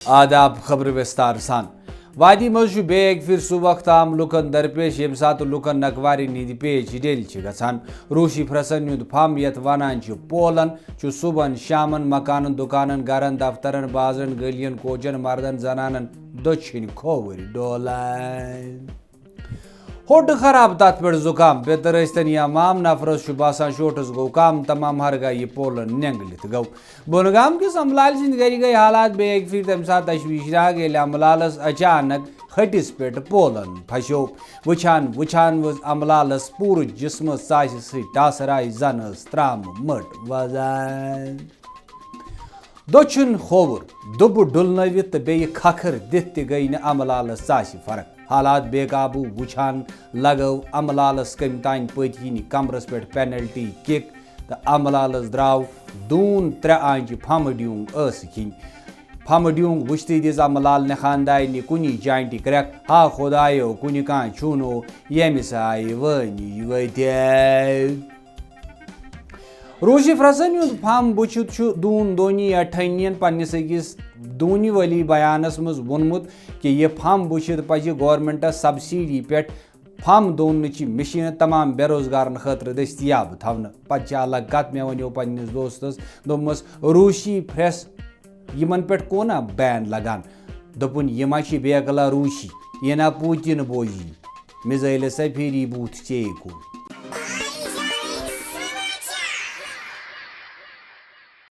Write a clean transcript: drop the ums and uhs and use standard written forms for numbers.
آداب خبر وستار سان وادی مز بیگ پھر سہ وقت تام لکن درپیش یم سات لکن نقواری نیند پیش ڈیل گھان روشی پھرسن ہند پھم یت ونان پولن صبح شامن مکانن دکانن گرن دفترن بازرن گلین کوچن مردن زنانن دچھن کھوور ڈولان ہوٹ خراب تات پہ زکام پیتر اشتن یا مام نفرس باسان شوٹس گو کام تمام ہر گاہ یہ پولن نینگلت گو بونگام کس املال سند گری گئی حالات بیگ پھر تم سات تشویش راگ یل املالس اچانک ہٹس پہ پولن پھسو وچھان وچھان وز املالس پور جسم ساس سی ٹاسر آئی زنس ترام مٹ وزان دچھن کھوور دب ڈلنوت تو بی کھکھر دت تہ گئی املالس ساس فرق حالات بے قابو وچھان لگو املالس کم تان پتین کمرس پہ پینلٹی کک تو املالس دراو دون 3 آنچہ پھم ڈیونگ کھین پھم ڈیونگ وچھتی دس املال نے خاندان کنی جانٹی کریک ہا خدایو کن کان چونو یمس آئی ونی وت روشی فرسن ہند پھم بچت دون دونی یا ٹھنین پنس اکس دونی والی بیانس مز وونمت کہ یہ پھم بچت پزِ گورمنٹس سبسڈی پہ پھم دونچ مشین تمام بے روزگارن خاطر دستیاب تھونہ پتہ الگ کت مے ونیو پنس دوستس دوپمس روشی پھرس یمن پہ کونا بین لگان دوپن یہ بیگلا روشی یہ نا پوتین بوجی میزائل سفیری بوت چے کو